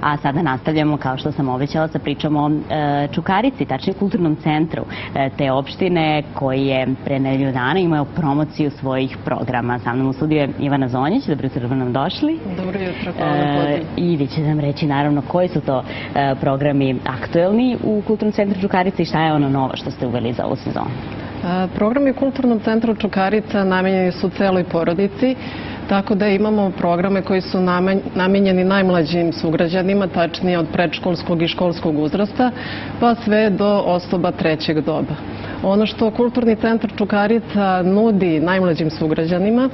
A sada nastavljamo, kao što sam obećala, sa pričom o Čukarici, tačnije kulturnom centru te opštine koji je pre nedelju dana imao promociju svojih programa. Sa mnom u studiju je Ivana Zonjić. Dobro jutro, dobro nam došli. Dobro jutro, hvala na pozivu. I vi ćete nam reći naravno koji su to programi aktuelni u kulturnom centru Čukarica i šta je ono novo što ste uveli za ovu sezonu. Programi u kulturnom centru Čukarica namenjeni su celoj porodici, tako da imamo programe koji su namenjeni najmlađim sugrađanima, tačnije od predškolskog i školskog uzrasta, pa sve do osoba trećeg doba. Ono što kulturni centar Čukarica nudi najmlađim sugrađanima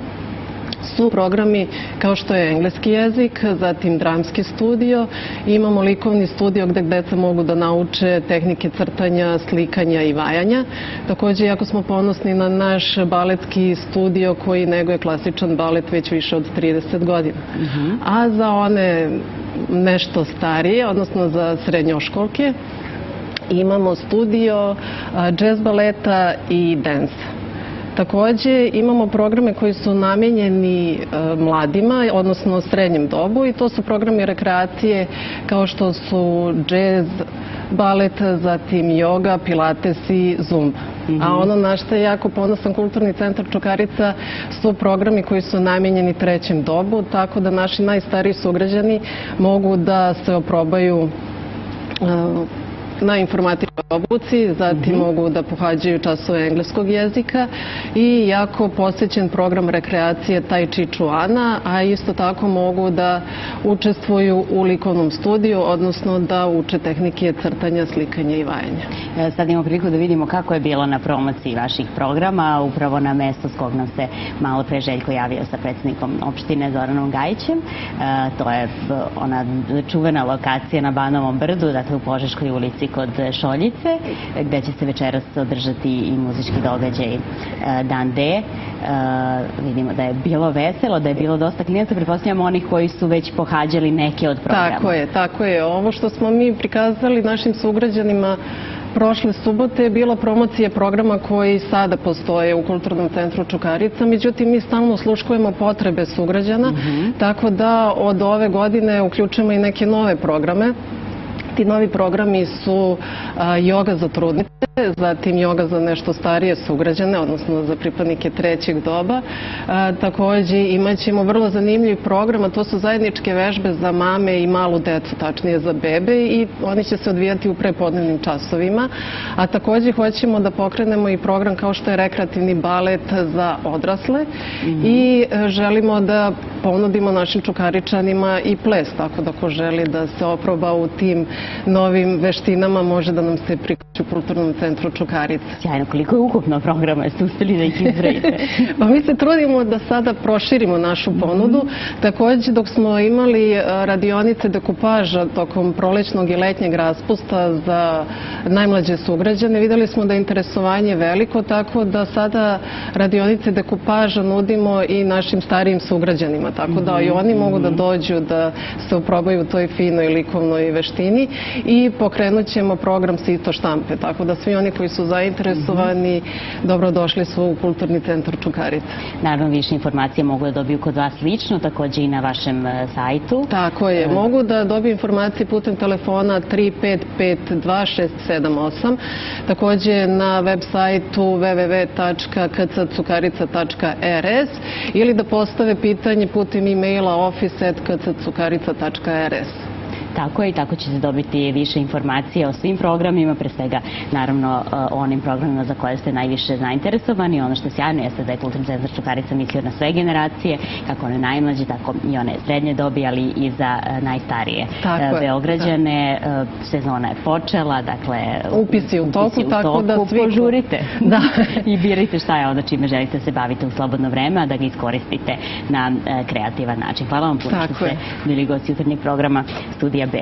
su programi kao što je engleski jezik, zatim dramski studio, imamo likovni studio gde deca mogu da nauče tehnike crtanja, slikanja i vajanja. Takođe, jako smo ponosni na naš baletski studio koji neguje klasičan balet već više od 30 godina. A za one nešto starije, odnosno za srednjoškolke, imamo studio džez baleta i densa. Takođe, imamo programe koji su namenjeni mladima, odnosno srednjem dobu, i to su programi rekreacije kao što su džez, balet, zatim joga, pilates i zumba. A ono na što je jako ponosan kulturni centar Čukarica su programi koji su namenjeni trećem dobu, tako da naši najstariji sugrađani mogu da se oprobaju na informatičkoj obuci, zatim mogu da pohađaju časove engleskog jezika i jako posećen program rekreacije Tai Chi Chuana, a isto tako mogu da učestvuju u likovnom studiju, odnosno da uče tehnike crtanja, slikanja i vajanja. Sad imamo priliku da vidimo kako je bilo na promociji vaših programa, upravo na mesto s kog nam se malo pre Željko javio sa predsjednikom opštine Zoranom Gajićem. To je ona čuvena lokacija na Banovom brdu, dakle u Požeškoj ulici kod Šoljice, gde će se večeras održati i muzički događaj Dan D. Vidimo da je bilo veselo, da je bilo dosta klijenta, pretpostavljamo onih koji su već pohađali neke od programa. Tako je. Ovo što smo mi prikazali našim sugrađanima prošle subote je bila promocija programa koji sada postoje u kulturnom centru Čukarica, međutim mi stalno osluškujemo potrebe sugrađana, tako da od ove godine uključujemo i neke nove programe. Ti novi programi su joga za trudnice, zatim joga za nešto starije sugrađane, odnosno za pripadnike trećeg doba. Takođe imat ćemo vrlo zanimljiv program, a to su zajedničke vežbe za mame i malu decu, tačnije za bebe, i oni će se odvijati u prepodnevnim časovima. A takođe hoćemo da pokrenemo i program kao što je rekreativni balet za odrasle i želimo da ponudimo našim Čukaričanima i ples, tako da ko želi da se oproba u tim novim veštinama može da nam se priključi u kulturnom centru Čukarica. Sjajno, koliko je ukupno programa, jeste uspeli da ih izbrojite? Pa mi se trudimo da sada proširimo našu ponudu. Takođe, dok smo imali radionice dekupaža tokom prolećnog i letnjeg raspusta za najmlađe sugrađane, videli smo da je interesovanje veliko, tako da sada radionice dekupaža nudimo i našim starijim sugrađanima, tako da i oni mogu da dođu da se oprobaju u toj finoj likovnoj veštini i pokrenut ćemo program Sito štampe, tako da svi oni koji su zainteresovani dobrodošli su u kulturni centar Čukarica. Naravno, više informacije mogu da dobiju kod vas lično, takođe i na vašem sajtu. Tako je, mogu da dobiju informacije putem telefona 3552-678, takođe na web sajtu www.kccukarica.rs ili da postave pitanje putem e-maila office@kccukarica.rs. Tako je, i tako ćete dobiti više informacije o svim programima, pre svega naravno o onim programima za koje ste najviše zainteresovani. Ono što je sjajno jeste da je Kulturni centar Čukarica mislio na sve generacije, kako one najmlađe, tako i one srednje dobi, ali i za najstarije Beograđane. Sezona je počela, dakle upisi u toku, tako da svi požurite i birajte šta je ono čime želite se baviti u slobodno vreme, a da ga iskoristite na kreativan način. Hvala vam puno što ste bili gosti jutarnjeg programa Studija B.